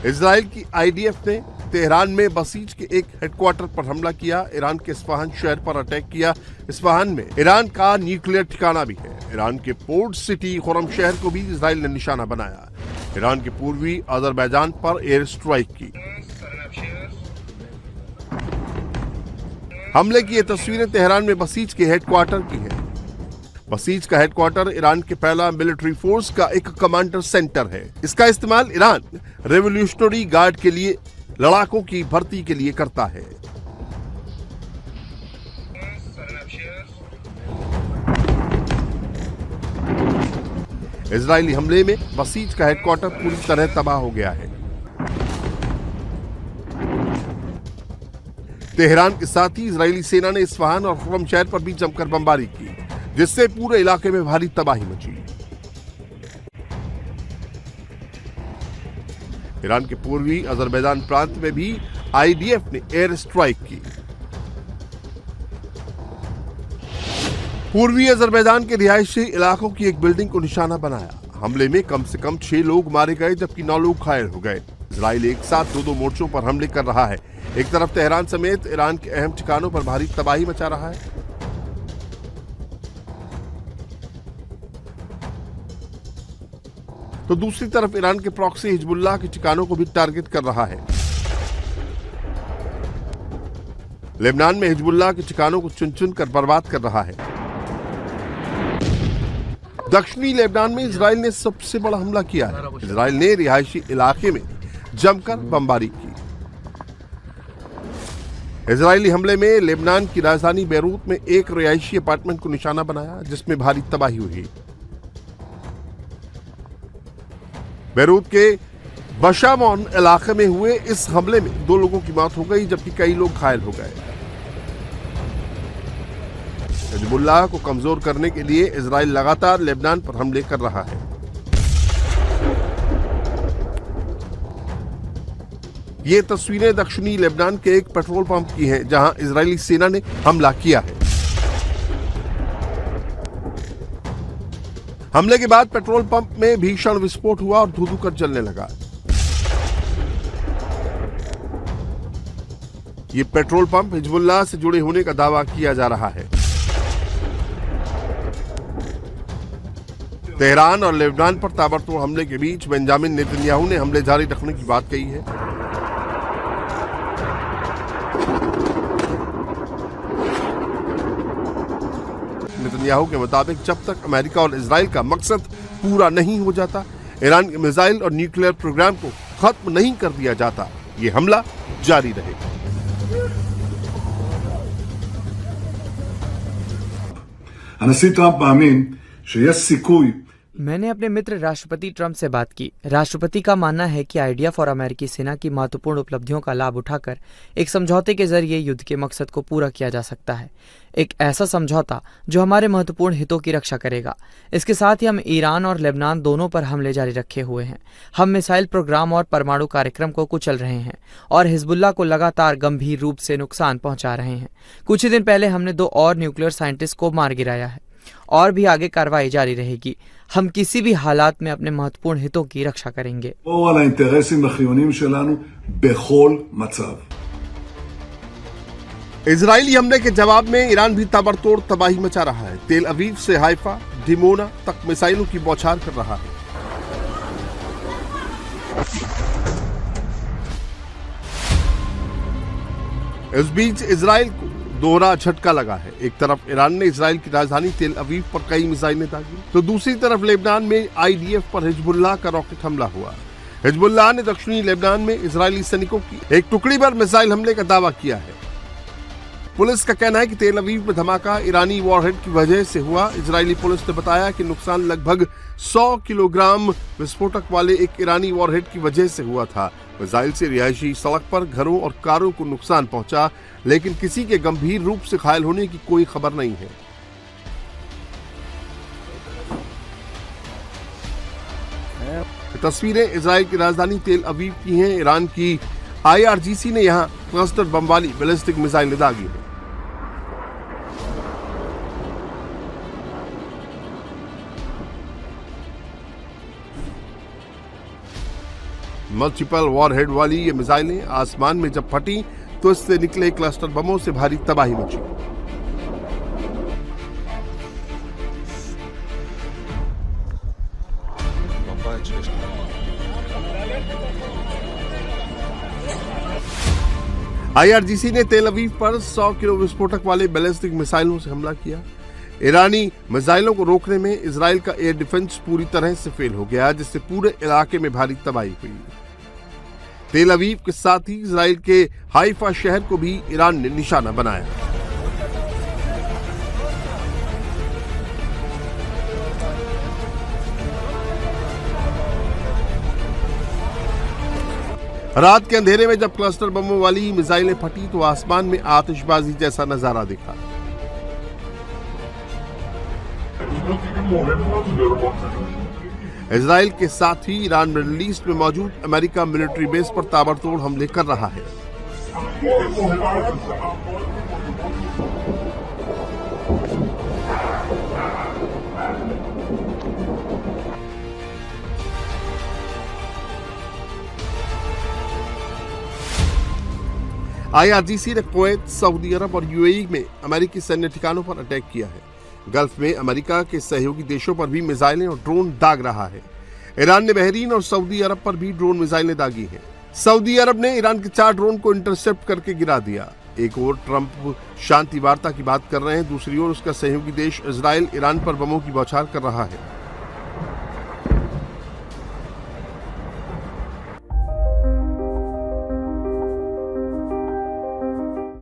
Israel की IDF ने Tehran में बसीज के एक हेडक्वार्टर पर हमला किया। ईरान के इस्फहान शहर पर अटैक किया। इस्फहान में ईरान का न्यूक्लियर ठिकाना भी है। ईरान के पोर्ट सिटी खुरम शहर को भी इजराइल ने निशाना बनाया। ईरान के पूर्वी अजरबैजान पर एयर स्ट्राइक की। हमले की ये तस्वीरें तेहरान में बसीज के हेडक्वार्टर की हैं। बसीज का हेडक्वार्टर ईरान के पहला मिलिट्री फोर्स का एक कमांडर सेंटर है। इसका इस्तेमाल ईरान रेवोल्यूशनरी गार्ड के लिए लड़ाकों की भर्ती के लिए करता है। इजरायली हमले में बसीज का हेडक्वार्टर पूरी तरह तबाह हो गया है। तेहरान के साथ ही इजरायली सेना ने इस्फहान और खुरम शहर पर भी जमकर बमबारी की, जिससे पूरे इलाके में भारी तबाही मची। ईरान के पूर्वी अजरबैजान प्रांत में भी आईडीएफ ने एयर स्ट्राइक की। पूर्वी अजरबैजान के रिहायशी इलाकों की एक बिल्डिंग को निशाना बनाया। हमले में कम से कम 6 लोग मारे गए, जबकि 9 लोग घायल हो गए। इजराइल एक साथ दो मोर्चों पर हमले कर रहा है। एक तरफ तेहरान समेत ईरान के अहम ठिकानों पर भारी तबाही मचा रहा है, तो दूसरी तरफ ईरान के प्रॉक्सी हिजबुल्लाह के ठिकानों को भी टारगेट कर रहा है। लेबनान में हिजबुल्लाह के ठिकानों को चुन चुन कर बर्बाद कर रहा है। दक्षिणी लेबनान में इजराइल ने सबसे बड़ा हमला किया है। इजराइल ने रिहायशी इलाके में जमकर बमबारी की। इजरायली हमले में लेबनान की राजधानी बैरूत में एक रिहायशी अपार्टमेंट को निशाना बनाया, जिसमें भारी तबाही हुई। बैरूत के बशामोन इलाके में हुए इस हमले में 2 लोगों की मौत हो गई, जबकि कई लोग घायल हो गए। हिजबुल्लाह को कमजोर करने के लिए इजराइल लगातार लेबनान पर हमले कर रहा है। ये तस्वीरें दक्षिणी लेबनान के एक पेट्रोल पंप की हैं, जहां इजरायली सेना ने हमला किया है। हमले के बाद पेट्रोल पंप में भीषण विस्फोट हुआ और धू-धू कर जलने लगा। ये पेट्रोल पंप हिजबुल्लाह से जुड़े होने का दावा किया जा रहा है। तेहरान और लेबनान पर ताबड़तोड़ हमले के बीच बेंजामिन नेतन्याहू ने हमले जारी रखने की बात कही है। नेतन्याहू के मुताबिक जब तक अमेरिका और इजराइल का मकसद पूरा नहीं हो जाता, ईरान के मिसाइल और न्यूक्लियर प्रोग्राम को खत्म नहीं कर दिया जाता, ये हमला जारी रहेगा। הנשיא טראמפ מאמין שיש סיכוי मैंने अपने मित्र राष्ट्रपति ट्रंप से बात की। राष्ट्रपति का मानना है कि आईडीएफ और अमेरिकी सेना की महत्वपूर्ण उपलब्धियों का लाभ उठाकर एक समझौते के जरिए युद्ध के मकसद को पूरा किया जा सकता है। एक ऐसा समझौता जो हमारे महत्वपूर्ण हितों की रक्षा करेगा। इसके साथ ही हम ईरान और लेबनान दोनों पर हमले जारी रखे हुए हैं। हम मिसाइल प्रोग्राम और परमाणु कार्यक्रम को कुचल रहे हैं और हिजबुल्लाह को लगातार गंभीर रूप से नुकसान पहुंचा रहे हैं। कुछ ही दिन पहले हमने 2 और न्यूक्लियर साइंटिस्ट को मार गिराया है और भी आगे कार्रवाई जारी रहेगी। हम किसी भी हालात में अपने महत्वपूर्ण हितों की रक्षा करेंगे। על האינטרסים החיוניים שלנו בכל מצב। इजरायली हमले के जवाब में ईरान भी ताबड़तोड़ तबाही मचा रहा है। तेल अवीव से हाइफा, डिमोना तक मिसाइलों की बौछार कर रहा है। इस बीच इजराइल को दोहरा झटका लगा है। एक तरफ ईरान ने इजराइल की राजधानी तेल अवीव पर कई मिसाइलें दागी, तो दूसरी तरफ लेबनान में आईडीएफ पर हिजबुल्लाह का रॉकेट हमला हुआ। हिजबुल्लाह ने दक्षिणी लेबनान में इजरायली सैनिकों की एक टुकड़ी पर मिसाइल हमले का दावा किया है। पुलिस का कहना है कि तेल अवीव में धमाका ईरानी वॉरहेड की वजह से हुआ। इजरायली पुलिस ने बताया कि नुकसान लगभग 100 किलोग्राम विस्फोटक वाले एक ईरानी वॉरहेड की वजह से हुआ था। मिसाइल से रिहायशी सड़क पर घरों और कारों को नुकसान पहुंचा, लेकिन किसी के गंभीर रूप से घायल होने की कोई खबर नहीं है। तस्वीरें इजराइल की राजधानी तेल अवीव की हैं। ईरान की आईआरजीसी ने यहां क्लस्टर बम वाली बैलिस्टिक मिसाइल दागी है। मल्टीपल वॉरहेड वाली ये मिसाइलें आसमान में जब फटी तो इससे निकले क्लस्टर बमों से भारी तबाही मची। IRGC ने तेल अवीव पर 100 किलो विस्फोटक वाले बैलिस्टिक मिसाइलों से हमला किया। ईरानी मिसाइलों को रोकने में इजराइल का एयर डिफेंस पूरी तरह से फेल हो गया, जिससे पूरे इलाके में भारी तबाही हुई। तेल अवीव के साथ ही इजराइल के हाइफा शहर को भी ईरान ने निशाना बनाया। रात के अंधेरे में जब क्लस्टर बमों वाली मिसाइलें फटी तो आसमान में आतिशबाजी जैसा नजारा दिखा। इजराइल के साथ ही ईरान मिडिल ईस्ट में मौजूद अमेरिका मिलिट्री बेस पर ताबड़तोड़ हमले कर रहा है। IRGC ने कुवैत, सऊदी अरब और UAE में अमेरिकी सैन्य ठिकानों पर अटैक किया है। गल्फ में अमेरिका के सहयोगी देशों पर भी मिसाइलें और ड्रोन दाग रहा है। ईरान ने बहरीन और सऊदी अरब पर भी ड्रोन मिसाइलें दागी हैं। सऊदी अरब ने ईरान के 4 ड्रोन को इंटरसेप्ट करके गिरा दिया। एक ओर ट्रंप शांति वार्ता की बात कर रहे हैं, दूसरी ओर उसका सहयोगी देश इजराइल ईरान पर बमों की बौछार कर रहा है।